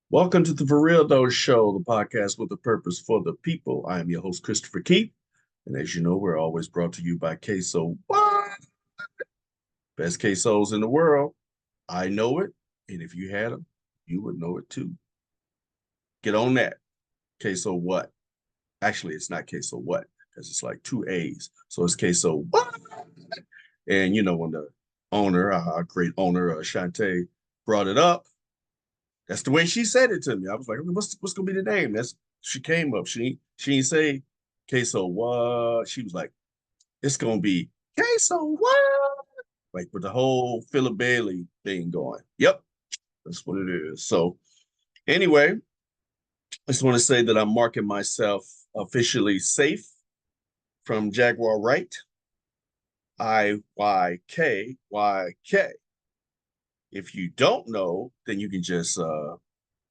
Welcome to the For Real Though Show, the podcast with a purpose for the people. I am your host, Christopher Keith. And as you know, we're always brought to you by Queso. What? Best quesos in the world. I know it. And if you had them, you would know it too. Get on that. Queso what? Actually, it's not queso what, because it's like two A's. So it's queso what? And when the owner, our great owner, Shantae, brought it up, that's the way she said it to me. I was like, what's gonna be the name? That's she came up. She didn't say queso what. She was like, it's gonna be queso what? Like with the whole Philip Bailey thing going. Yep, that's what it is. So anyway, I just want to say that I'm marking myself officially safe from Jaguar Wright. IYKYK. If you don't know, then you can just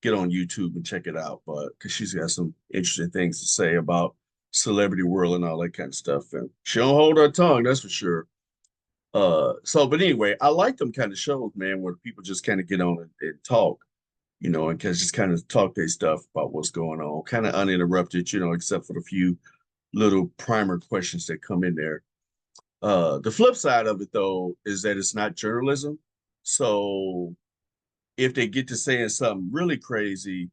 get on YouTube and check it out. But because she's got some interesting things to say about celebrity world and all that kind of stuff, and she don't hold her tongue, that's for sure. But anyway, I like them kind of shows, man, where people just kind of get on and talk, and can just kind of talk their stuff about what's going on, kind of uninterrupted, except for the few little primer questions that come in there. The flip side of it, though, is that it's not journalism. So if they get to saying something really crazy,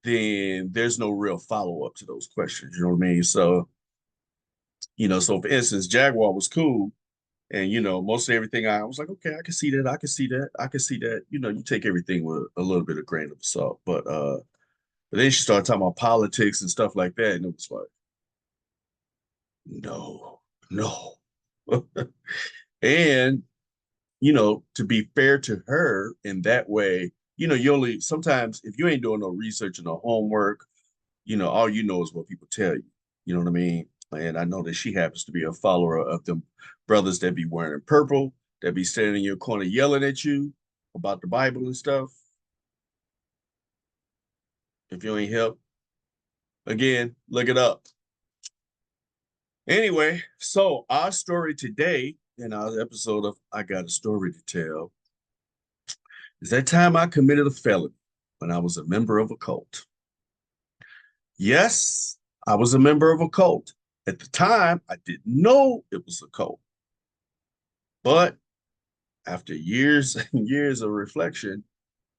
then there's no real follow up to those questions. You know what I mean? So for instance, Jaguar was cool. And mostly everything I was like, okay, I can see that, I can see that, I can see that. You take everything with a little bit of grain of salt. But then she started talking about politics and stuff like that. And it was like, no, no. And to be fair to her in that way, you only sometimes if you ain't doing no research and no homework, all you know is what people tell you. You know what I mean? And I know that she happens to be a follower of them brothers that be wearing purple, that be standing in your corner yelling at you about the Bible and stuff. If you ain't help, again, look it up. Anyway, so our story today in our episode of I Got a Story to Tell is that time I committed a felony when I was a member of a cult. Yes, I was a member of a cult. At the time, I didn't know it was a cult. But after years and years of reflection,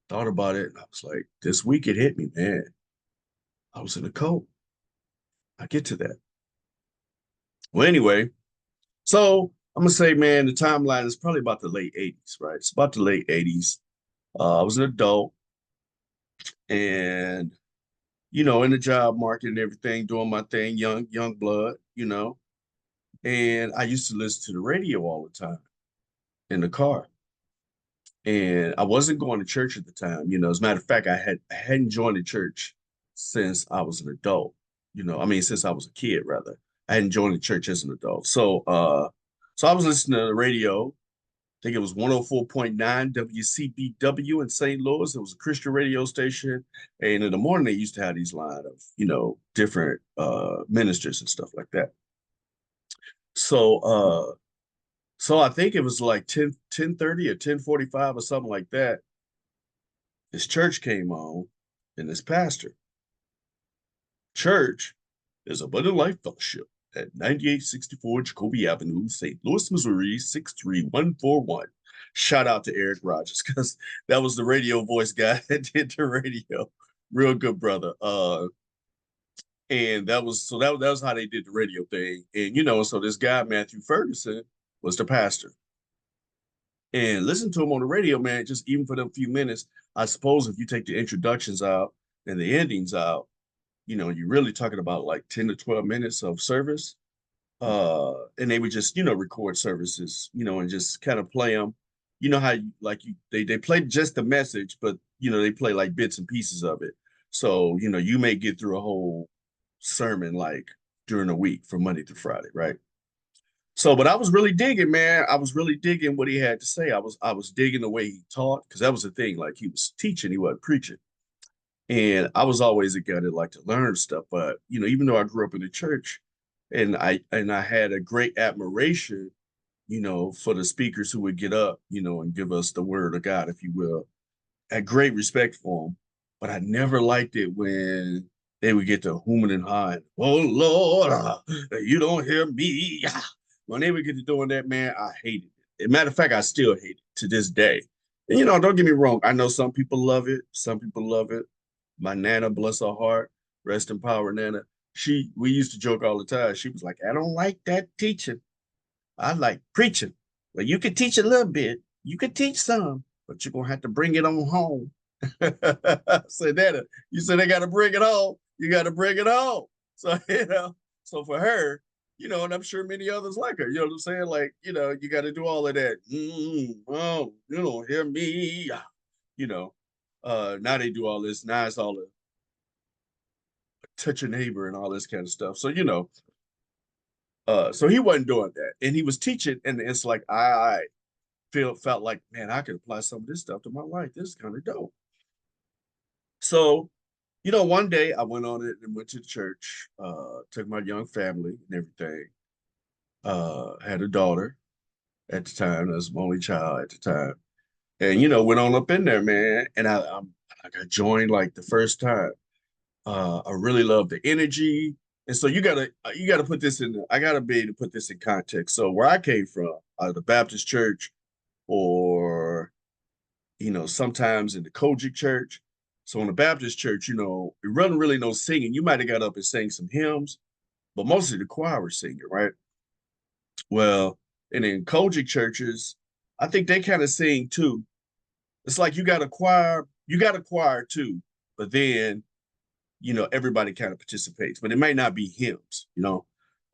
thought about it, and I was like, this week it hit me, man. I was in a cult. I get to that. Well, anyway, so I'm gonna say, man, the timeline is probably about the late 80s, right? It's about the late 80s. I was an adult and in the job market and everything, doing my thing, young blood, And I used to listen to the radio all the time in the car. And I wasn't going to church at the time. As a matter of fact, I hadn't joined the church since I was an adult. Since I was a kid, rather. I hadn't joined the church as an adult. So I was listening to the radio. I think it was 104.9 WCBW in St. Louis. It was a Christian radio station. And in the morning, they used to have these line of, different ministers and stuff like that. So so I think it was like 10:30 or 10:45 or something like that. This church came on and this pastor. Church is Abundant Life Fellowship at 9864 Jacoby Avenue, St. Louis, Missouri, 63141. Shout out to Eric Rogers because that was the radio voice guy that did the radio. Real good brother. And that was how they did the radio thing. And so this guy, Matthew Ferguson, was the pastor. And listen to him on the radio, man, just even for them few minutes. I suppose if you take the introductions out and the endings out, you're really talking about like 10 to 12 minutes of service. And they would just, record services, and just kind of play them. You know how they play just the message, but they play like bits and pieces of it. So, you may get through a whole sermon like during a week from Monday to Friday, right? So, but I was really digging, man. I was really digging what he had to say. I was digging the way he taught because that was the thing. Like he was teaching, he wasn't preaching. And I was always a guy that liked to learn stuff. But even though I grew up in the church, and I had a great admiration, for the speakers who would get up, and give us the word of God, if you will. I had great respect for them. but I never liked it when they would get to hooming and hawing. Oh Lord, you don't hear me. When they would get to doing that, man, I hated it. As a matter of fact, I still hate it to this day. And don't get me wrong. I know some people love it. Some people love it. My Nana, bless her heart, rest in power, Nana. We used to joke all the time. She was like, I don't like that teaching. I like preaching. Well, you can teach a little bit. You can teach some, but you're gonna have to bring it on home. I said that. You said they got to bring it home. You got to bring it home. So so for her, and I'm sure many others like her. You know what I'm saying? Like, you got to do all of that. Oh, you don't hear me. You know, now they do all this. Now it's all the touch your neighbor and all this kind of stuff. So so he wasn't doing that, and he was teaching, and it's like I felt like, man, I could apply some of this stuff to my life. This is kind of dope. So, one day I went on it and went to the church, took my young family and everything. Had a daughter at the time. That was my only child at the time. And, went on up in there, man. And I got joined like the first time. I really love the energy. And so you gotta put this in, I gotta be able to put this in context. So where I came from, the Baptist church, or sometimes in the Kojic church. So in the Baptist church, it wasn't really no singing. You might have got up and sang some hymns, but mostly the choir was singing, right? Well, and in Kojic churches, I think they kind of sing too. It's like you got a choir too, but then everybody kind of participates, but it might not be hymns.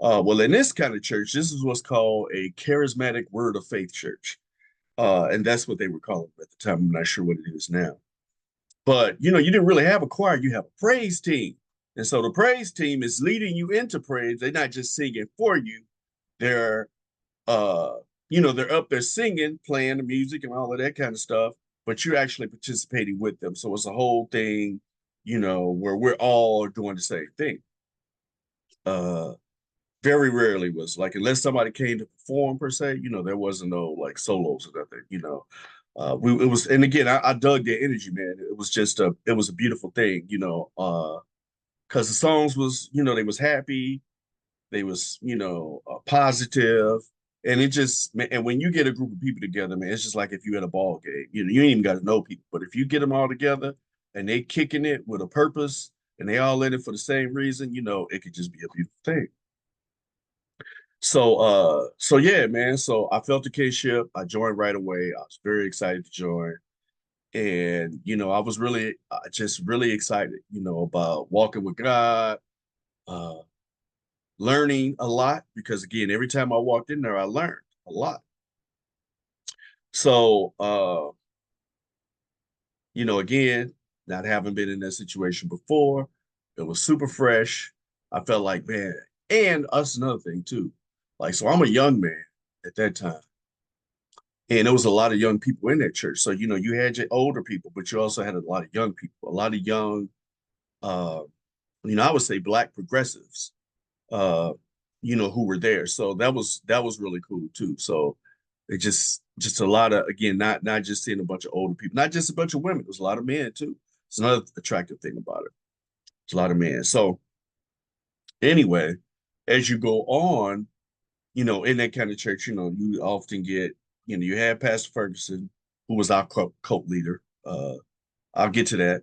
Well, in this kind of church, this is what's called a charismatic word of faith church. And that's what they were calling it at the time. I'm not sure what it is now. But you didn't really have a choir, you have a praise team. And so the praise team is leading you into praise. They're not just singing for you. They're uh, they're up there singing, playing the music and all of that kind of stuff, but you're actually participating with them. So it's a whole thing, where we're all doing the same thing. Uh very rarely was like, unless somebody came to perform per se, there wasn't no like solos or nothing. It was, and again, I dug their energy, man. It was a beautiful thing, because the songs was, they was happy, they was, positive, and it just, and when you get a group of people together, man, it's just like if you had a ball game, you ain't even got to know people, but if you get them all together and they kicking it with a purpose and they all in it for the same reason, it could just be a beautiful thing. So yeah, man. So I felt the kinship. I joined right away. I was very excited to join. And, I was really, just really excited, about walking with God, uh, learning a lot, because again, every time I walked in there, I learned a lot. So, again, not having been in that situation before, it was super fresh. I felt like, man, and us another thing too. Like, so I'm a young man at that time. And there was a lot of young people in that church. So, you had your older people, but you also had a lot of young people, a lot of young, uh, I would say black progressives, uh, who were there. So that was really cool too. So it just a lot of, again, not just seeing a bunch of older people, not just a bunch of women. There's a lot of men too. It's another attractive thing about it. It's a lot of men. So anyway, as you go on, in that kind of church, you often get, you have Pastor Ferguson, who was our cult leader. I'll get to that,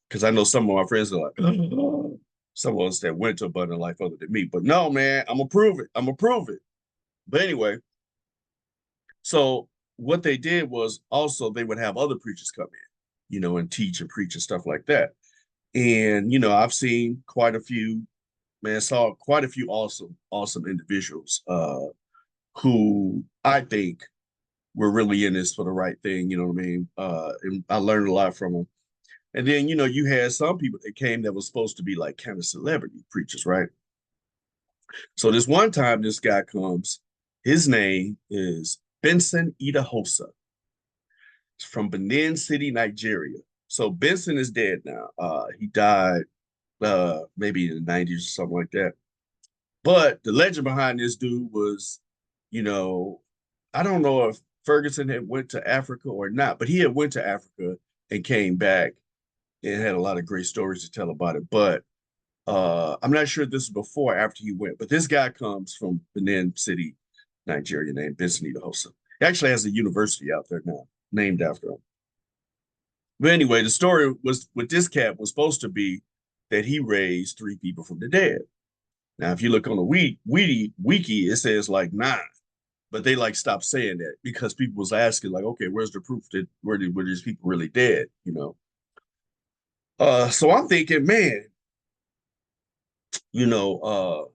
because I know some of my friends are like, some of us that went to abundant life other than me. But no, man, I'm gonna prove it. I'm gonna prove it. But anyway, so what they did was also they would have other preachers come in, and teach and preach and stuff like that. And I've seen quite a few, man, saw quite a few awesome individuals, who I think were really in this for the right thing. You know what I mean? And I learned a lot from them. And then, you had some people that came that was supposed to be like kind of celebrity preachers, right? So this one time, this guy comes. His name is Benson Idahosa. He's from Benin City, Nigeria. So Benson is dead now. He died maybe in the 90s or something like that. But the legend behind this dude was, you know, I don't know if Ferguson had went to Africa or not, but he had went to Africa and came back and had a lot of great stories to tell about it. But I'm not sure if this is before or after he went, but this guy comes from Benin City, Nigeria, named Benson Idahosa. He actually has a university out there now named after him. But anyway, the story was with this cat was supposed to be that he raised three people from the dead. Now, if you look on the wiki, it says like nine, but they like stopped saying that because people was asking like, okay, where's the proof that were these people really dead? You know. So I'm thinking, man, you know,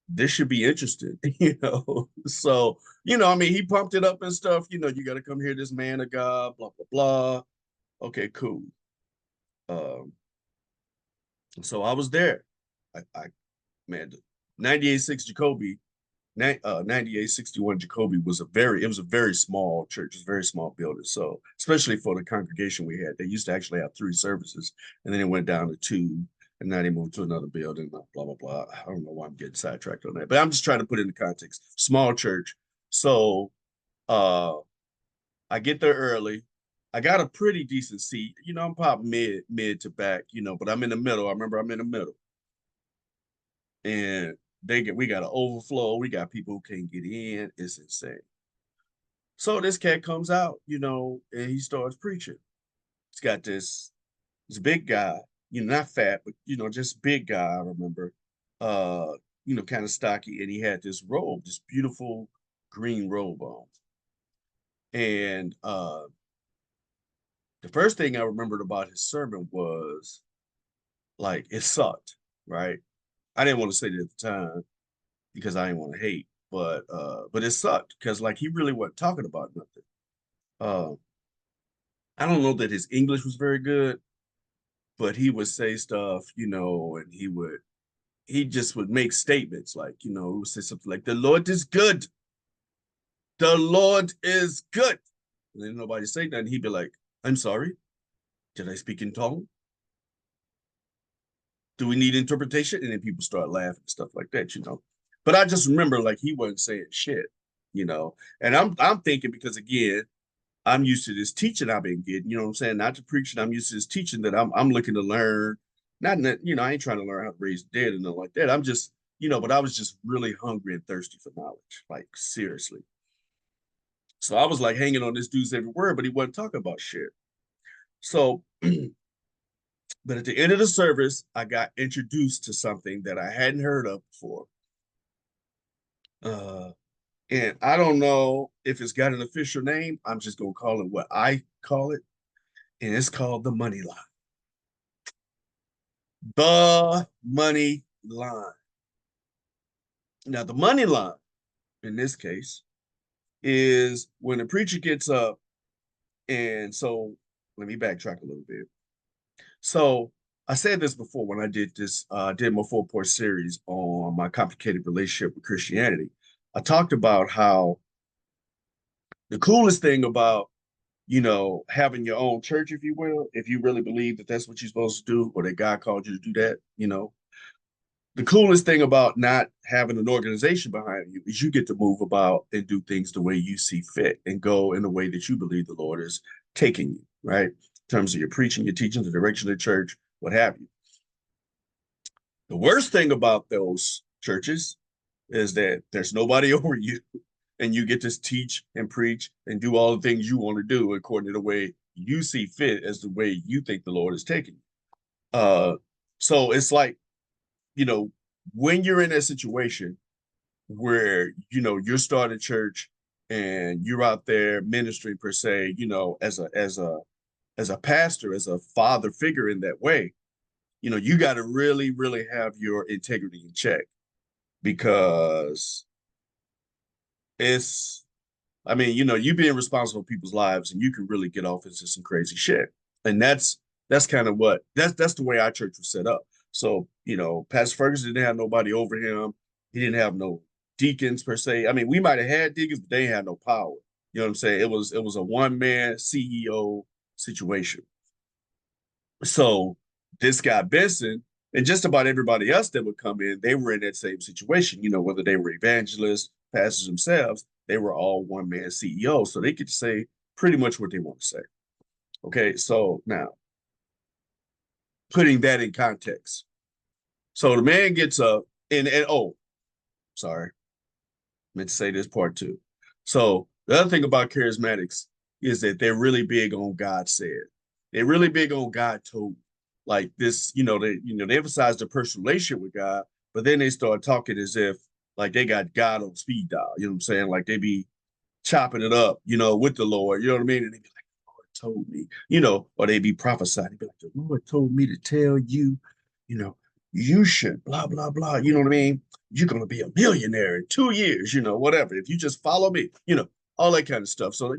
this should be interesting, you know. So, you know, I mean, he pumped it up and stuff. You know, you got to come hear this man of God, blah blah blah. Okay, cool. Um, so I was there. I man, 98.6 Jacoby, 9861 Jacoby was it was a very small church, it was a very small building. So especially for the congregation we had, they used to actually have three services, and then it went down to two, and now they moved to another building. Blah blah blah. I don't know why I'm getting sidetracked on that, but I'm just trying to put it in the context. Small church. So I get there early. I got a pretty decent seat. You know, I'm probably mid to back. You know, but I'm in the middle. I remember I'm in the middle, and we got an overflow. We got people who can't get in. It's insane. So this cat comes out, you know, and he starts preaching. He's got this big guy, you know, not fat, but you know, just big guy. I remember, uh, you know, kind of stocky, and he had this robe, this beautiful green robe on. And the first thing I remembered about his sermon was like it sucked, right? I didn't want to say it at the time because I didn't want to hate, but it sucked because like he really wasn't talking about nothing. Uh, I don't know that his English was very good, but he would say stuff, you know, and he just would make statements like, you know, he would say something like, "The Lord is good. The Lord is good." And then nobody say that, and he'd be like, "I'm sorry. Did I speak in tongue? Do we need interpretation?" And then people start laughing and stuff like that, you know. But I just remember like he wasn't saying shit, you know. And I'm thinking because again, I'm used to this teaching I've been getting, you know what I'm saying? Not to preaching, I'm used to this teaching that I'm looking to learn. Not that, you know, I ain't trying to learn how to raise the dead and nothing like that. I'm just, you know, but I was just really hungry and thirsty for knowledge, like seriously. So I was like hanging on this dude's every word, but he wasn't talking about shit. So, but at the end of the service, I got introduced to something that I hadn't heard of before. Uh, and I don't know if it's got an official name. I'm just gonna call it what I call it, and it's called the money line. The money line. Now, the money line in this case is when the preacher gets up, and so let me backtrack a little bit. So I said this before when I did my 4-part series on my complicated relationship with Christianity. I talked about how the coolest thing about, you know, having your own church, if you will, if you really believe that that's what you're supposed to do, or that God called you to do that, you know, the coolest thing about not having an organization behind you is you get to move about and do things the way you see fit and go in the way that you believe the Lord is taking you, right? In terms of your preaching, your teaching, the direction of the church, what have you. The worst thing about those churches is that there's nobody over you, and you get to teach and preach and do all the things you want to do according to the way you see fit as the way you think the Lord is taking you. So it's like, you know, when you're in that situation where, you know, you're starting church and you're out there ministering per se, you know, as a pastor, as a father figure in that way, you know, you got to really, really have your integrity in check because it's, I mean, you know, you being responsible for people's lives and you can really get off into some crazy shit. And that's kind of what that's the way our church was set up. So, you know, Pastor Ferguson didn't have nobody over him. He didn't have no deacons per se. I mean, we might have had deacons, but they had no power. You know what I'm saying? It was a one-man CEO situation. So this guy Benson and just about everybody else that would come in, they were in that same situation. You know, whether they were evangelists, pastors themselves, they were all one man CEOs, so they could say pretty much what they want to say. Okay, so now putting that in context. So the man gets up and oh, sorry, meant to say this part too. So the other thing about charismatics is that they're really big on God said. They're really big on God told. Like this, they emphasize the personal relationship with God, but then they start talking as if like they got God on speed dial. You know what I'm saying? Like they be chopping it up, with the Lord. You know what I mean? And they be like, the Lord told me, or they be prophesying. They be like, the Lord told me to tell you, you know, you should blah, blah, blah. You know what I mean? You're going to be a millionaire in 2 years, whatever. If you just follow me, all that kind of stuff. So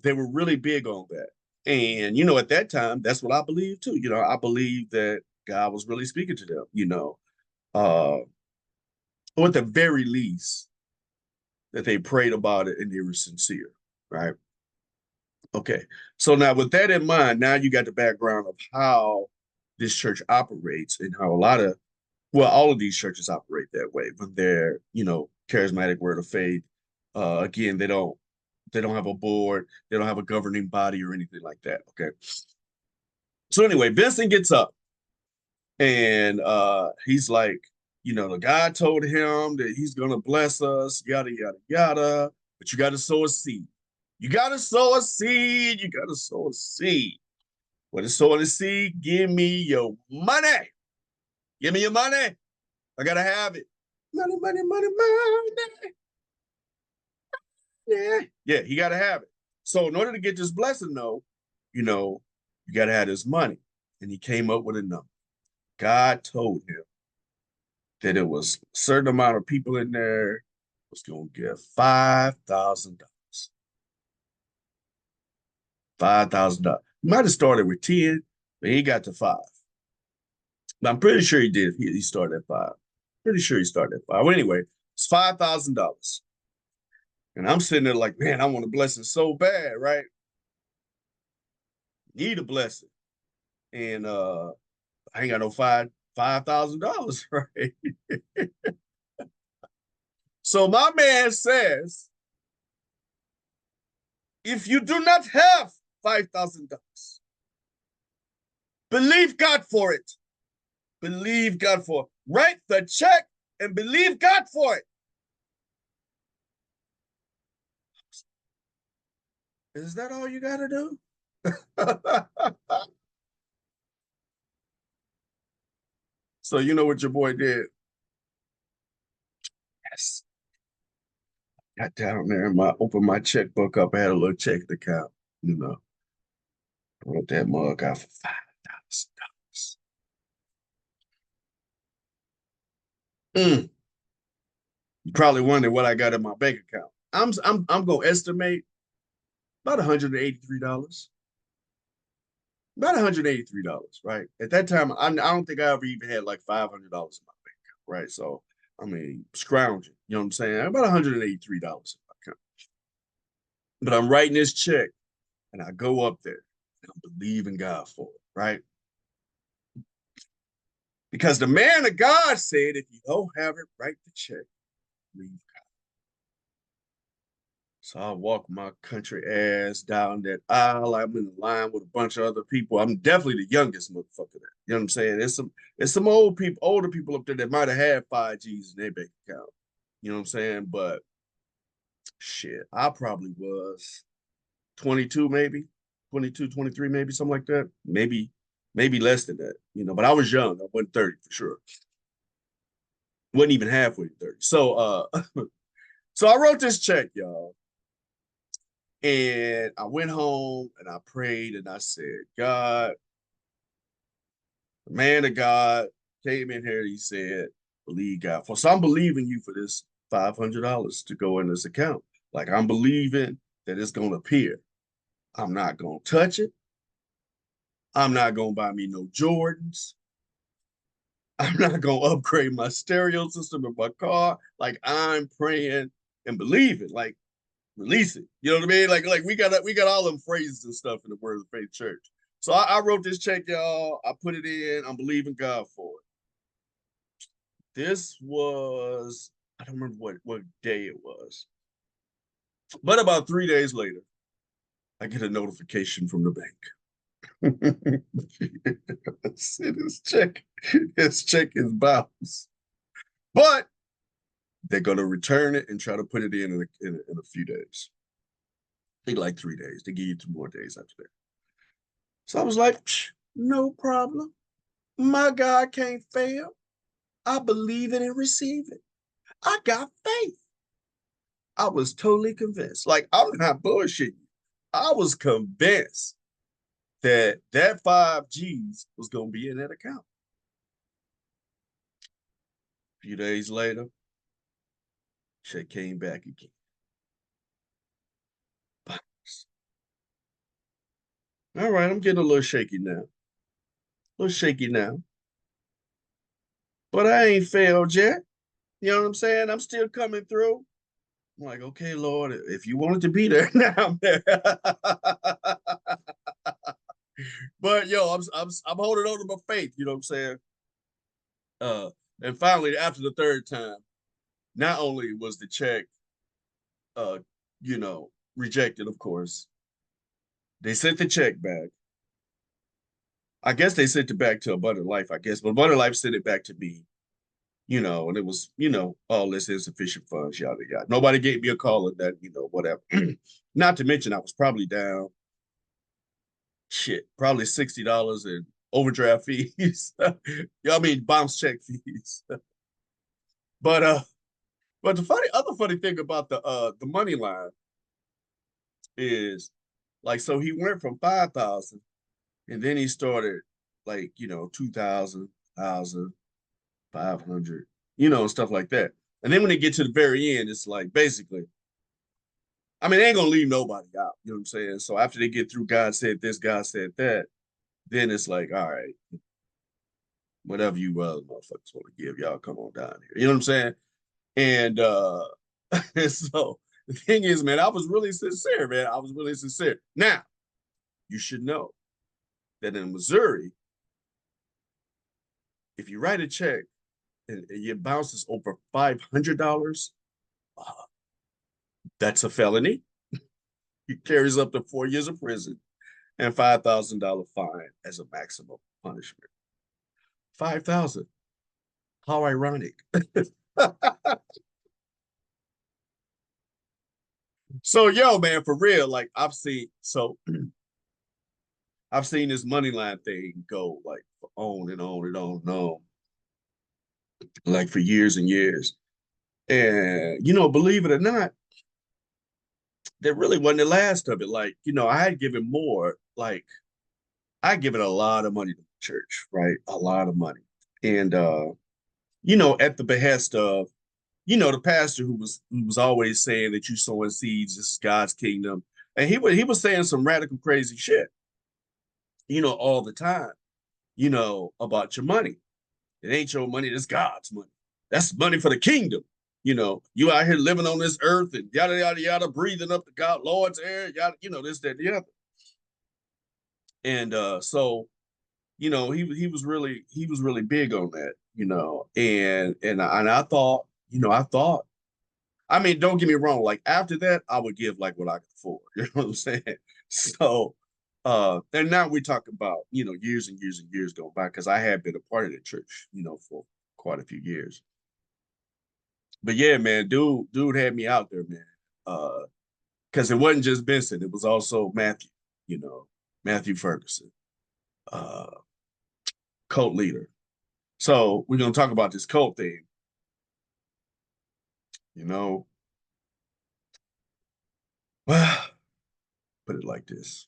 they were really big on that. And, at that time, that's what I believe too. I believe that God was really speaking to them, or at the very least, that they prayed about it and they were sincere, right? Okay. So now with that in mind, now you got the background of how this church operates and how all of these churches operate that way when they're, charismatic word of faith. Again, they don't have a board, they don't have a governing body or anything like that. Okay. So anyway, Vincent gets up and he's like, the God told him that he's gonna bless us, yada yada yada, but you gotta sow a seed. You gotta sow a seed. You gotta sow a seed. What is sowing a seed? Give me your money. Give me your money. I gotta have it. Money, money, money, money. Yeah. Yeah, he gotta have it. So in order to get this blessing, though, you gotta have this money. And he came up with a number. God told him that it was a certain amount of people in there was gonna get $5,000. $5,000. He might have started with 10, but he got to five. But I'm pretty sure he did. He started at five. Pretty sure he started at five. Well, anyway, it's $5,000. And I'm sitting there like, man, I want a blessing so bad, right? Need a blessing. And I ain't got no $5,000, right? So my man says, if you do not have $5,000, believe God for it. Believe God for it. Write the check and believe God for it. Is that all you got to do? So you know what your boy did? Yes. Got down there and opened my checkbook up. I had a little checking account, you know. Wrote that mug out for $5,000. You probably wondering what I got in my bank account. I'm gonna estimate about $183. About $183, right? At that time, I don't think I ever even had like $500 in my bank account, right? So I mean, scrounging, you know what I'm saying? About $183 in my account. But I'm writing this check and I go up there and I'm believing God for it, right? Because the man of God said, if you don't have it, write the check, leave God. So I walk my country ass down that aisle. I'm in the line with a bunch of other people. I'm definitely the youngest motherfucker there. You know what I'm saying? It's some older people up there that might have had 5Gs in their bank account. You know what I'm saying? But shit, I probably was 22, maybe 22, 23, maybe something like that. Maybe less than that. But I was young. I wasn't 30 for sure. Wasn't even halfway to 30. So I wrote this check, y'all. And I went home and I prayed and I said, God, the man of God came in here. He said, believe God. So I'm believing you for this $500 to go in this account. Like I'm believing that it's going to appear. I'm not going to touch it. I'm not going to buy me no Jordans. I'm not going to upgrade my stereo system in my car. Like I'm praying and believing. Like release it. You know what I mean? Like we got all them phrases and stuff in the Word of Faith Church. So I wrote this check, y'all. I put it in. I'm believing God for it. This was I don't remember what day it was, but about 3 days later, I get a notification from the bank. His check is bounced. But they're going to return it and try to put it in a few days. I think like 3 days. They give you 2 more days after that. So I was like, no problem. My God can't fail. I believe it and receive it. I got faith. I was totally convinced. Like, I'm not bullshitting you. I was convinced that that 5 G's was going to be in that account. A few days later, check came back again. All right, I'm getting a little shaky now. A little shaky now. But I ain't failed yet. You know what I'm saying? I'm still coming through. I'm like, okay, Lord, if you wanted to be there, now I'm there. But yo, I'm holding on to my faith. You know what I'm saying? And finally, after the third time, not only was the check, uh, rejected, of course, they sent the check back. I guess they sent it back to Abundant Life, I guess, but Abundant Life sent it back to me, and it was, all this insufficient funds, yada yada. Nobody gave me a call on that, whatever. Not to mention, I was probably down, probably $60 in overdraft fees. I mean, bounce check fees. But but the other funny thing about the money line is, like, so he went from 5,000, and then he started, like, 2,000, 500, stuff like that. And then when they get to the very end, it's like, basically, I mean, they ain't gonna leave nobody out. You know what I'm saying? So after they get through, God said this, God said that, then it's like, all right, whatever you motherfuckers want to give, y'all come on down here. You know what I'm saying? And and so the thing is, man, I was really sincere, man. I was really sincere. Now, you should know that in Missouri, if you write a check and it bounces over $500, uh, that's a felony. It carries up to 4 years of prison and $5,000 fine as a maximum punishment. 5,000. How ironic. So, yo, man, for real, like, I've seen this money line thing go like on and on and on and on, like for years and years. And believe it or not, that really wasn't the last of it. Like, I had given more, like I given a lot of money to the church, right? A lot of money. And at the behest of, the pastor who was always saying that you sowing seeds, this is God's kingdom. And he was saying some radical crazy shit, all the time, about your money. It ain't your money, it's God's money. That's money for the kingdom. You out here living on this earth and yada yada yada, breathing up the God Lord's air, yada, this, that, the other. And so, he was really big on that, and I thought, I mean, don't get me wrong, like after that, I would give like what I could afford. You know what I'm saying? So and now we talk about, years and years and years going by, because I had been a part of the church, for quite a few years. But yeah, man, dude had me out there, man. Because it wasn't just Vincent, it was also Matthew, Matthew Ferguson, uh, cult leader. So we're gonna talk about this cult thing. Well, put it like this.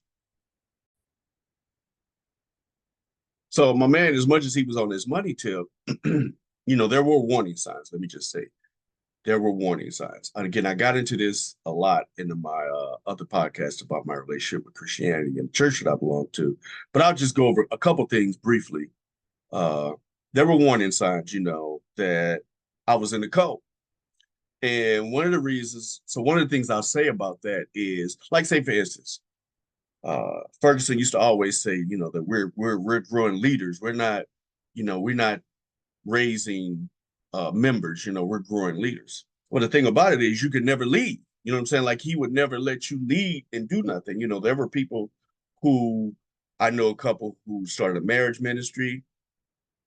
So my man, as much as he was on his money tip, there were warning signs. Let me just say, there were warning signs. And again, I got into this a lot in my other podcast about my relationship with Christianity and the church that I belong to. But I'll just go over a couple things briefly. There were warning signs, that I was in the cult. And one of the things I'll say about that is, like, say, for instance, Ferguson used to always say, that we're growing leaders. We're not raising members. We're growing leaders. Well, the thing about it is, you can never lead. You know what I'm saying? Like he would never let you lead and do nothing. You know, there were people who I know a couple who started a marriage ministry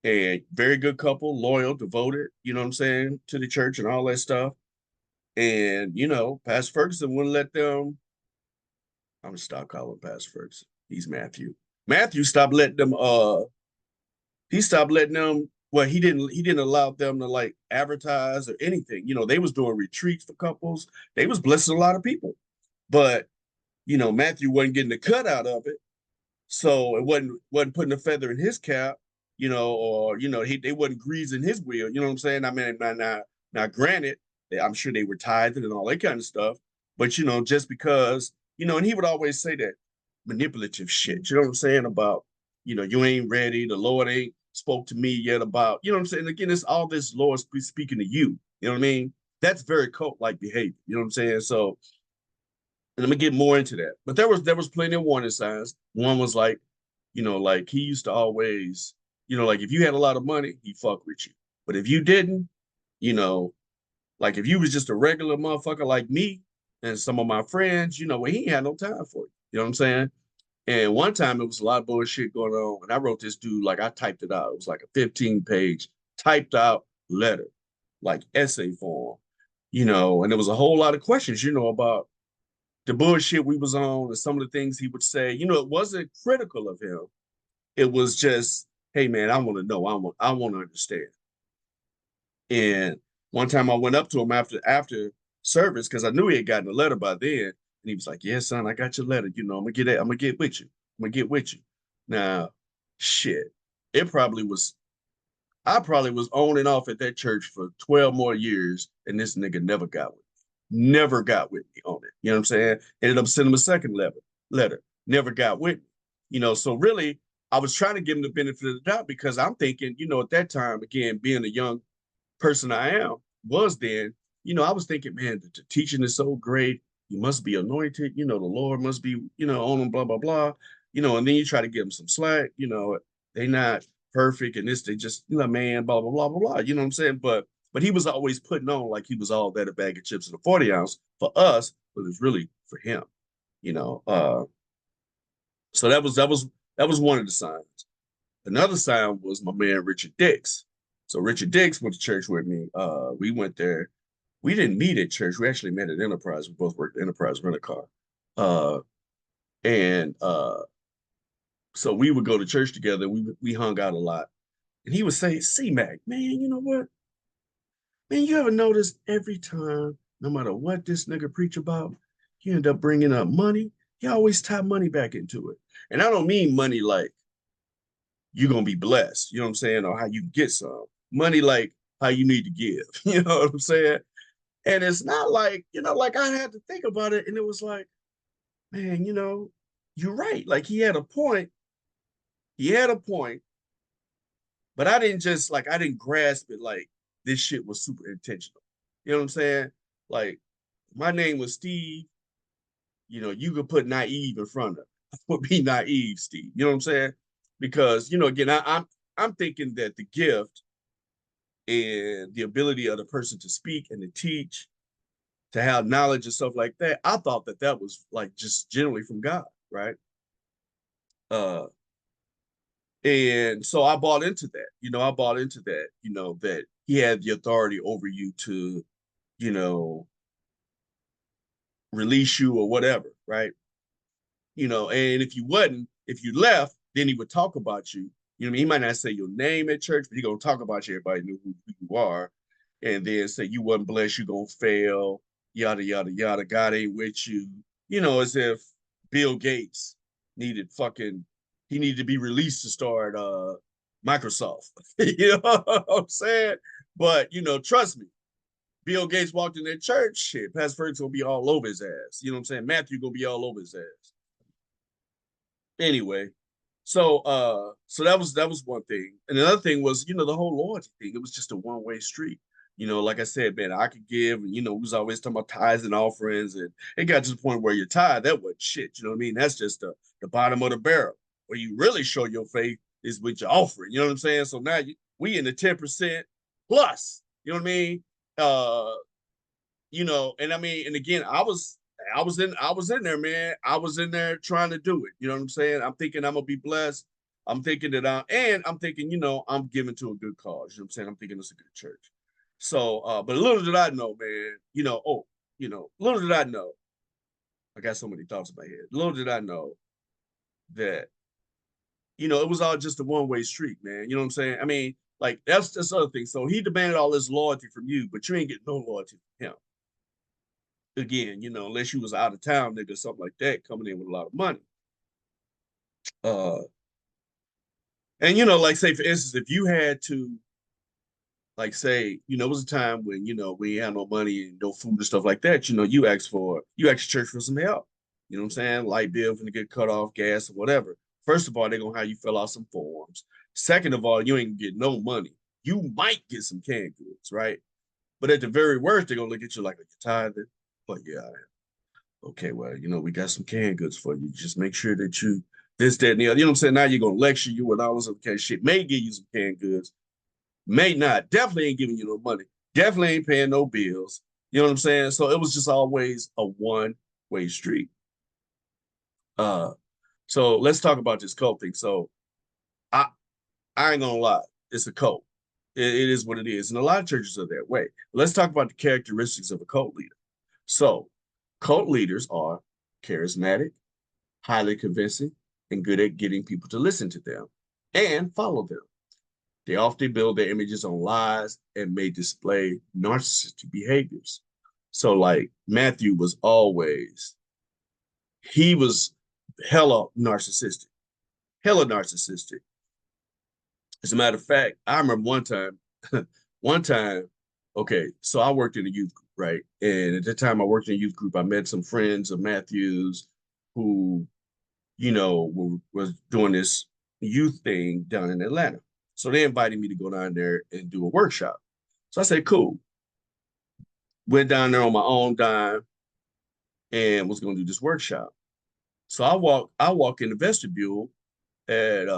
and very good couple, loyal, devoted, you know what I'm saying, to the church and all that stuff. And, you know, Pastor Ferguson wouldn't let them. I'm gonna stop calling Pastor Ferguson. He's Matthew. Matthew stopped letting them he stopped letting them well, he didn't allow them to like advertise or anything. You know, they was doing retreats for couples. They was blessing a lot of people. But, you know, Matthew wasn't getting the cut out of it. So it wasn't putting a feather in his cap, you know, or you know, they wasn't greasing his wheel. You know what I'm saying? I mean, now granted, I'm sure they were tithing and all that kind of stuff, but you know, just because, you know, and he would always say that manipulative shit. You know what I'm saying about, you know, you ain't ready. The Lord ain't spoke to me yet about, you know what I'm saying. Again, it's all this Lord speaking to you. You know what I mean? That's very cult-like behavior. You know what I'm saying? So and I'm gonna get more into that. But there was plenty of warning signs. One was like, you know, like he used to always, you know, like if you had a lot of money, he fuck with you. But if you didn't, you know, like if you was just a regular motherfucker like me and some of my friends, you know, well, he ain't had no time for you. You know what I'm saying? And one time it was a lot of bullshit going on. And I wrote this dude, like I typed it out. It was like a 15-page typed out letter, like essay form, you know, and there was a whole lot of questions, you know, about the bullshit we was on and some of the things he would say. You know, it wasn't critical of him. It was just, hey man, I want to know. I want to understand. And one time I went up to him after service because I knew he had gotten a letter by then. And he was like, yeah, son, I got your letter. You know, I'm gonna get with you. I'm gonna get with you. Now, shit. It probably was I probably was on and off at that church for 12 more years, and this nigga never got with me. Never got with me on it. You know what I'm saying? Ended up sending him a second letter. Never got with me. You know, so really, I was trying to give him the benefit of the doubt because I'm thinking, you know, at that time, again, being a young person I am, was then, you know, I was thinking, man, the teaching is so great. You must be anointed. You know, the Lord must be, you know, on him, blah, blah, blah. You know, and then you try to give them some slack, you know, they not perfect and this, they just, you know, man, blah, blah, blah, blah, blah. You know what I'm saying? But he was always putting on like he was all that a bag of chips and a 40 ounce for us, but it was really for him, you know. So that was one of the signs. Another sign was my man Richard Dix. So Richard Dix went to church with me. We went there. We didn't meet at church. We actually met at Enterprise. We both worked at Enterprise Rent a Car. And so we would go to church together. We hung out a lot. And he would say, C-Mac, man, you know what? Man, you ever notice every time, no matter what this nigga preach about, he end up bringing up money. He always tie money back into it. And I don't mean money like you're gonna be blessed, you know what I'm saying, or how you get some money, like how you need to give, you know what I'm saying? And it's not like, you know, like I had to think about it, and it was like, man, you know, you're right. Like he had a point, but I didn't grasp it like this shit was super intentional. You know what I'm saying? Like my name was Steve, you know, you could put naive in front of it. Would be naive, Steve. You know what I'm saying? Because, you know, again, I'm thinking that the gift and the ability of the person to speak and to teach, to have knowledge and stuff like that, I thought that that was like just generally from God, right? Uh, and so I bought into that. You know, I bought into that. You know, that he had the authority over you to, you know, release you or whatever, right? You know, and if you left, then he would talk about you. You know, what I mean, he might not say your name at church, but he gonna talk about you. Everybody knew who you are, and then say you wasn't blessed, you gonna fail, yada yada yada. God ain't with you. You know, as if Bill Gates needed fucking he needed to be released to start Microsoft. You know what I'm saying? But you know, trust me, Bill Gates walked in that church, shit, Pastor Ferguson gonna be all over his ass. You know what I'm saying? Matthew gonna be all over his ass. Anyway, so that was one thing. And another thing was, you know, the whole loyalty thing. It was just a one-way street. You know, like I said, man, I could give, and you know, we was always talking about tithes and offerings, and it got to the point where you're tithe, that wasn't shit. You know what I mean? That's just the bottom of the barrel. Where you really show your faith is with your offering. You know what I'm saying? So now we in the 10% plus. You know what I mean? Uh and I mean, and again, I was in there, man. I was in there trying to do it. You know what I'm saying? I'm thinking I'm gonna be blessed. I'm thinking that I'm thinking, I'm giving to a good cause. You know what I'm saying? I'm thinking it's a good church. So, but little did I know, man, little did I know. I got so many thoughts in my head. Little did I know that, it was all just a one-way street, man. You know what I'm saying? I mean, like that's the other thing. So he demanded all this loyalty from you, but you ain't getting no loyalty from him. Again, unless you was out of town nigga, something like that, coming in with a lot of money. Uh, and like say for instance, if you had to, like say, it was a time when we had no money and no food and stuff like that. You asked church for some help. You know what I'm saying? Light bill gonna get cut off, gas or whatever. First of all, they're gonna have you fill out some forms. Second of all, you ain't gonna get no money. You might get some canned goods, right? But at the very worst, they're gonna look at you like a tithing. But yeah, okay, well, we got some canned goods for you. Just make sure that you this, that, and the other. You know what I'm saying? Now you're gonna lecture you and all this other kind of shit. May give you some canned goods, may not. Definitely ain't giving you no money. Definitely ain't paying no bills. You know what I'm saying? So it was just always a one-way street. Uh, so let's talk about this cult thing. So I I ain't gonna lie, it's a cult. It is what it is, and a lot of churches are that way. Let's talk about the characteristics of a cult leader. So, cult leaders are charismatic, highly convincing, and good at getting people to listen to them and follow them. They often build their images on lies and may display narcissistic behaviors. So, like Matthew he was hella narcissistic, hella narcissistic. As a matter of fact, I remember one time, okay, so I worked in a youth group, right? And at the time I worked in a youth group, I met some friends of Matthew's who, was doing this youth thing down in Atlanta. So they invited me to go down there and do a workshop. So I said, cool. Went down there on my own dime and was going to do this workshop. So I walk in the vestibule at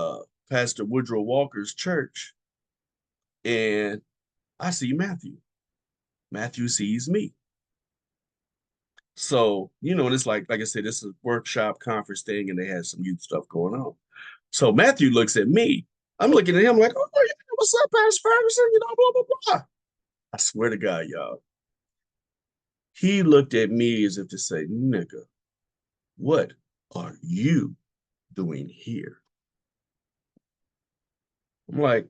Pastor Woodrow Walker's church, and I see Matthew. Matthew sees me. So, and it's like I said, this is a workshop conference thing, and they had some youth stuff going on. So Matthew looks at me. I'm looking at him like, oh, yeah, what's up, Pastor Ferguson? Blah, blah, blah. I swear to God, y'all. He looked at me as if to say, nigga, what are you doing here? I'm like,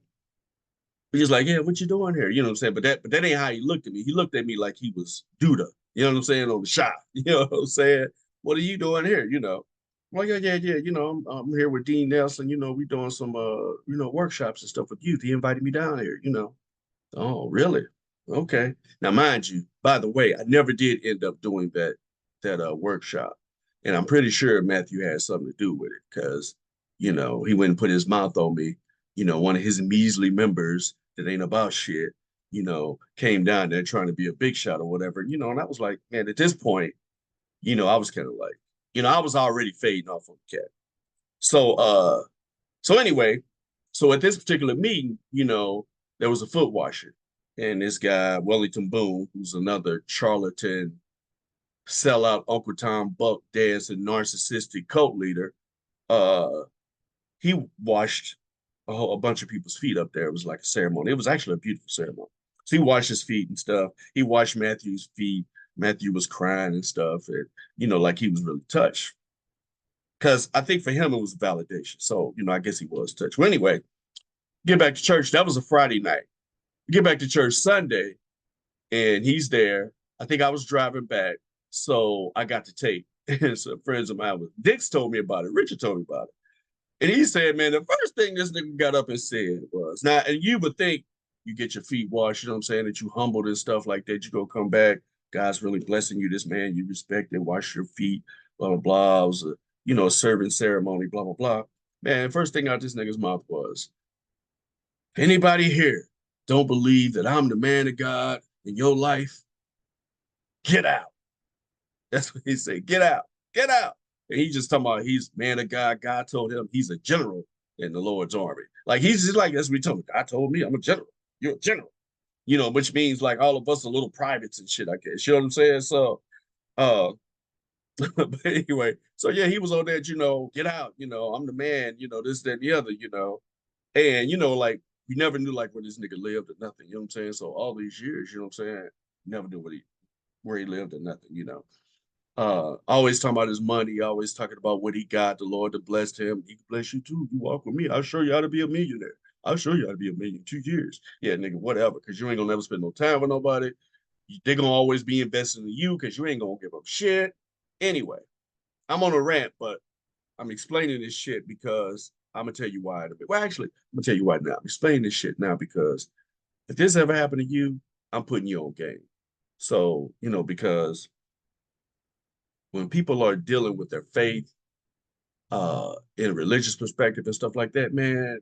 he's like, yeah, what you doing here? You know what I'm saying? But that ain't how he looked at me. He looked at me like he was Duda, you know what I'm saying, on the shop. You know what I'm saying? What are you doing here? I'm like, yeah. I'm here with Dean Nelson. We doing some workshops and stuff with youth. He invited me down here. Oh, really? Okay. Now, mind you, by the way, I never did end up doing that workshop. And I'm pretty sure Matthew had something to do with it because, he wouldn't put his mouth on me. One of his measly members that ain't about shit, came down there trying to be a big shot or whatever. And I was like, man, at this point, I was kind of like, I was already fading off on the cat. So anyway, so at this particular meeting, there was a foot washer. And this guy, Wellington Boone, who's another charlatan, sellout Uncle Tom Buck dancing narcissistic cult leader, he washed a bunch of people's feet up there. It was like a ceremony. It was actually a beautiful ceremony. So he washed his feet and stuff. He washed Matthew's feet. Matthew was crying and stuff, and like he was really touched. Because I think for him it was validation. So I guess he was touched. Well, anyway, get back to church. That was a Friday night. Get back to church Sunday, and he's there. I think I was driving back, so I got to tape. And some friends of mine, Dix told me about it. Richard told me about it. And he said, man, the first thing this nigga got up and said was, now, and you would think you get your feet washed, you know what I'm saying, that you humbled and stuff like that. You go come back, God's really blessing you. This man you respect and wash your feet, blah, blah, blah. It was a serving ceremony, blah, blah, blah. Man, first thing out this nigga's mouth was, anybody here don't believe that I'm the man of God in your life? Get out. That's what he said. Get out. Get out. And he just talking about he's man of God. God told him he's a general in the Lord's army. Like he's just like, that's what he told me. God told me I'm a general. You're a general. which means like all of us are little privates and shit, I guess. You know what I'm saying? So, uh, but anyway, so yeah, he was on that, get out, I'm the man, this, that, and the other, and like we never knew like where this nigga lived or nothing, you know what I'm saying? So all these years, you know what I'm saying, never knew where he lived or nothing. Always talking about his money, always talking about what he got, the Lord to bless him. He can bless you too. You walk with me. I'll show you how to be a millionaire. I'll show you how to be a million in 2 years. Yeah, nigga, whatever. Cause you ain't gonna never spend no time with nobody. They're gonna always be investing in you because you ain't gonna give up shit. Anyway, I'm on a rant, but I'm explaining this shit because I'm gonna tell you why in a bit. Well, actually, I'm gonna tell you why now. I'm explaining this shit now because if this ever happened to you, I'm putting you on game. So, because when people are dealing with their faith, in a religious perspective and stuff like that, man,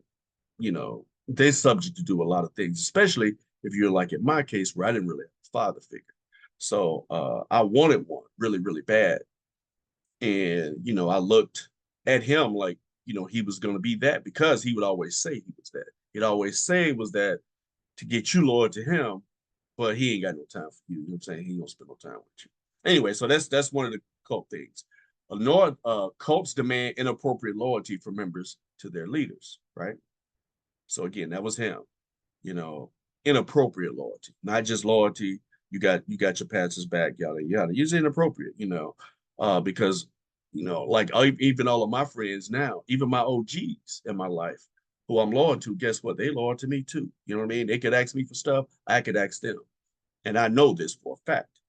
they're subject to do a lot of things, especially if you're like in my case where I didn't really have a father figure. So I wanted one really, really bad. And, I looked at him like, he was going to be that because he would always say he was that. He'd always say was that to get you loyal to him, but he ain't got no time for you. You know what I'm saying? He don't spend no time with you. Anyway, so that's one of the cult things. Cults demand inappropriate loyalty from members to their leaders, right? So again, that was him. You know, inappropriate loyalty, not just loyalty. You got your pastor's back, yada yada. It's inappropriate, because like even all of my friends now, even my OGs in my life, who I'm loyal to, guess what? They loyal to me too. You know what I mean? They could ask me for stuff, I could ask them, and I know this for a fact.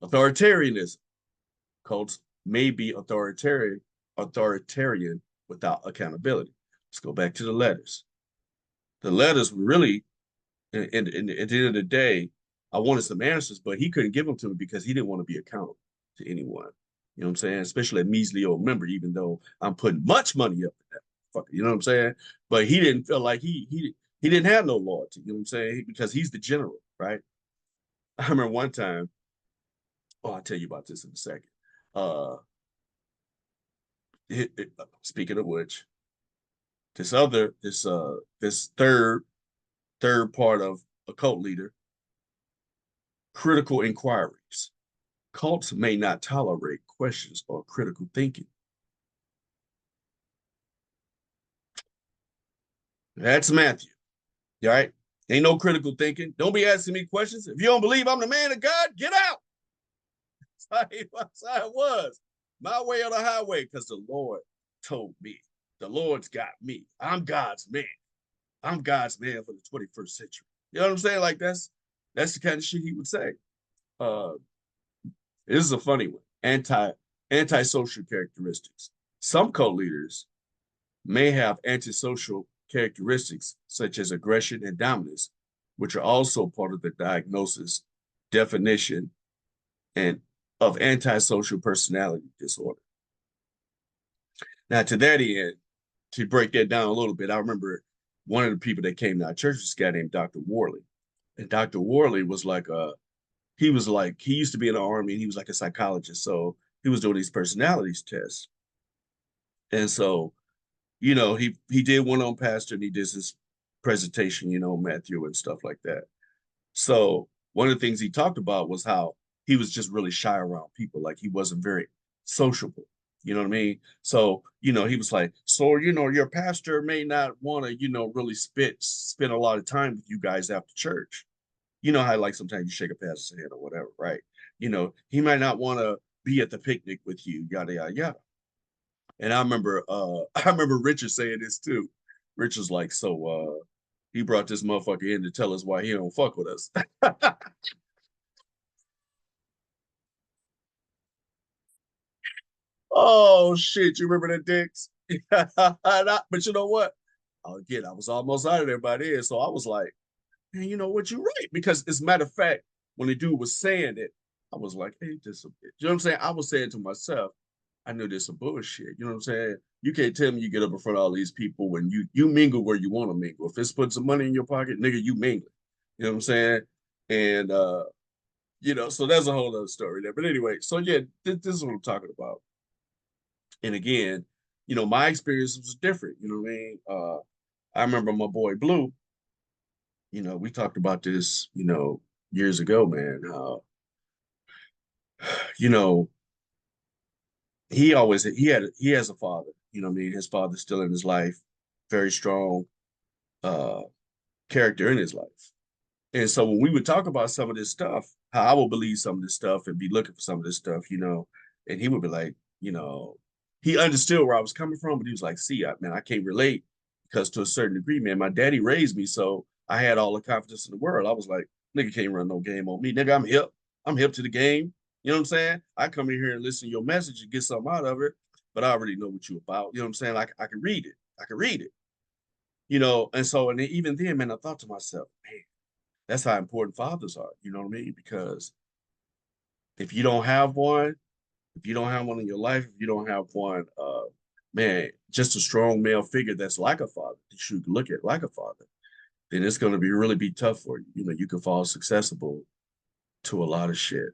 Authoritarianism. Cults may be authoritarian without accountability. Let's go back to the letters. The letters were really, and at the end of the day, I wanted some answers, but he couldn't give them to me because he didn't want to be accountable to anyone. You know what I'm saying? Especially a measly old member, even though I'm putting much money up in that fucker. You know what I'm saying? But he didn't feel like he didn't have no loyalty. You know what I'm saying? Because he's the general, right? I remember one time. Oh, I'll tell you about this in a second. Uh, Speaking of which, this third part of a cult leader, critical inquiries. Cults may not tolerate questions or critical thinking. That's Matthew. All right. Ain't no critical thinking. Don't be asking me questions. If you don't believe I'm the man of God, get out. That's how it was. My way or the highway, because the Lord told me. The Lord's got me. I'm God's man. I'm God's man for the 21st century. You know what I'm saying? Like that's the kind of shit he would say. Uh, this is a funny one. Antisocial characteristics. Some cult leaders may have antisocial characteristics such as aggression and dominance, which are also part of the diagnosis, definition, and of antisocial personality disorder. Now, to that end, to break that down a little bit, I remember one of the people that came to our church was a guy named Dr. Worley. And Dr. Worley was like he used to be in the army and he was like a psychologist. So he was doing these personalities tests. And so, he did one on Pastor and he did his presentation, Matthew and stuff like that. So one of the things he talked about was how he was just really shy around people. Like he wasn't very sociable. You know what I mean? So, he was like, so, your pastor may not want to, really spend a lot of time with you guys after church. You know how like sometimes you shake a pastor's hand or whatever, right? He might not want to be at the picnic with you, yada yada yada. And I remember I remember Richard saying this too. Richard's like, so he brought this motherfucker in to tell us why he don't fuck with us. Oh shit, you remember that dicks? But you know what? Again, I was almost out of there by then. So I was like, man, you know what, you're right. Because as a matter of fact, when the dude was saying it, I was like, hey, this a bitch. You know what I'm saying? I was saying to myself, I knew this some bullshit. You know what I'm saying? You can't tell me you get up in front of all these people when you mingle where you want to mingle. If it's putting some money in your pocket, nigga, you mingle. You know what I'm saying? And so that's a whole other story there. But anyway, so yeah, this is what I'm talking about. And again, my experience was different. You know what I mean? I remember my boy Blue. We talked about this, years ago, man. You know, he has a father, what I mean? His father's still in his life, very strong uh character in his life. And so when we would talk about some of this stuff, how I would believe some of this stuff and be looking for some of this stuff, and he would be like, he understood where I was coming from, but he was like, see, man, I can't relate because to a certain degree, man, my daddy raised me. So I had all the confidence in the world. I was like, nigga can't run no game on me. Nigga, I'm hip. I'm hip to the game. You know what I'm saying? I come in here and listen to your message and get something out of it, but I already know what you're about. You know what I'm saying? Like I can read it. I can read it. And so and even then, man, I thought to myself, man, that's how important fathers are. You know what I mean? Because if you don't have one, if you don't have one in your life, if you don't have one, man, just a strong male figure that's like a father that you can look at like a father, then it's going to be really be tough for you. You can fall susceptible to a lot of shit.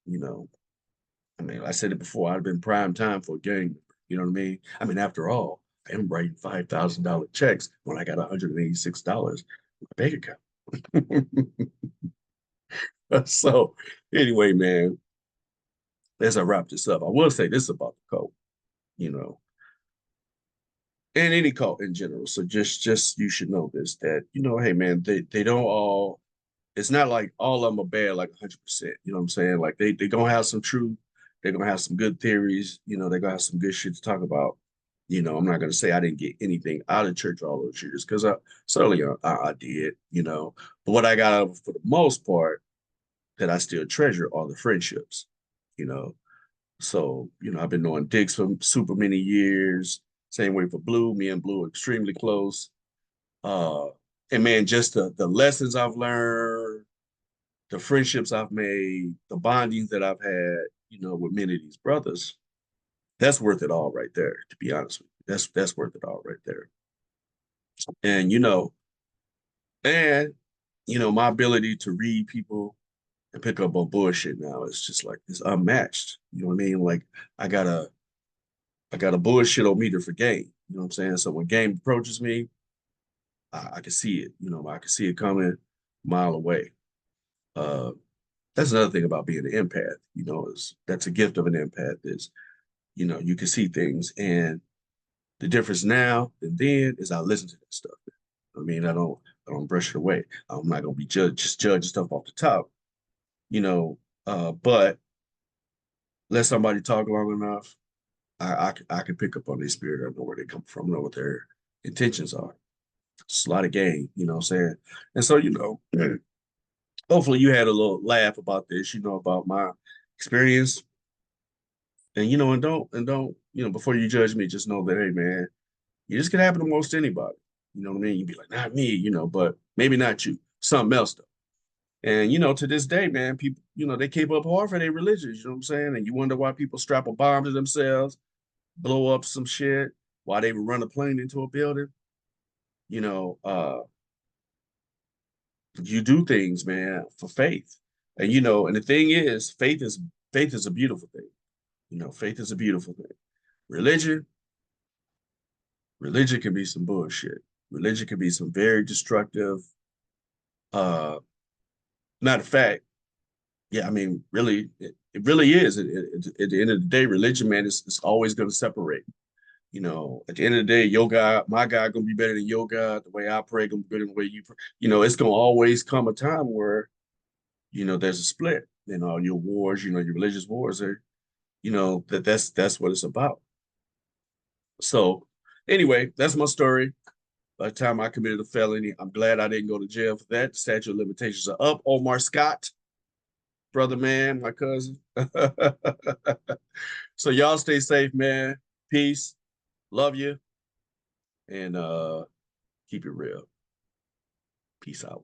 You know, I mean, I said it before. I've been prime time for a gang. You know what I mean? I mean, after all, I am writing $5,000 checks when I got $186 in my bank account. So, anyway, man, as I wrap this up, I will say this about the cult. You know, and any cult in general. So just you should know this that hey man, they don't all. It's not like all of them are bad like 100%. You know what I'm saying? Like they gonna have some truth. They're gonna have some good theories. They're gonna have some good shit to talk about. I'm not gonna say I didn't get anything out of church all those years because I certainly I did. But what I got out of it for the most part that I still treasure are the friendships. You know, so, I've been knowing Dix for super many years. Same way for Blue. Me and Blue are extremely close. Uh, and man, just the lessons I've learned, the friendships I've made, the bondings that I've had, with many of these brothers, that's worth it all right there, to be honest with you. That's worth it all right there. And and my ability to read people and pick up on bullshit now is just like it's unmatched. You know what I mean? Like I got a I got a bullshit on meter for game. You know what I'm saying? So when game approaches me, I can see it. I can see it coming a mile away. Uh, that's another thing about being an empath. Is that's a gift of an empath is you can see things, and the difference now and then is I listen to that stuff. I mean, I don't brush it away. I'm not gonna be just judging stuff off the top. You know, but let somebody talk long enough, I can pick up on their spirit. I know where they come from, know what their intentions are. It's a lot of game, what I'm saying? And so, hopefully you had a little laugh about this, about my experience. And and don't, before you judge me, just know that, hey man, you just can happen to most anybody. You know what I mean? You'd be like, not me, but maybe not you. Something else though. And to this day, man, people, they keep up hard for their religions, you know what I'm saying? And you wonder why people strap a bomb to themselves, blow up some shit, why they would run a plane into a building. You know, you do things, man, for faith. And and the thing is, faith is a beautiful thing. Faith is a beautiful thing. Religion, religion can be some bullshit. Religion can be some very destructive, uh, not a fact. Yeah, I mean, really, it really is. At the end of the day, religion, man, is always going to separate. At the end of the day, your God, my God, gonna be better than your God. The way I pray gonna be better than the way you pray. It's gonna always come a time where there's a split. Your wars, your religious wars are, that's what it's about. So anyway, that's my story. By the time I committed a felony, I'm glad I didn't go to jail for that. The statute of limitations are up. Omar Scott, brother man, my cousin. So y'all stay safe, man. Peace. Love you. And keep it real. Peace out.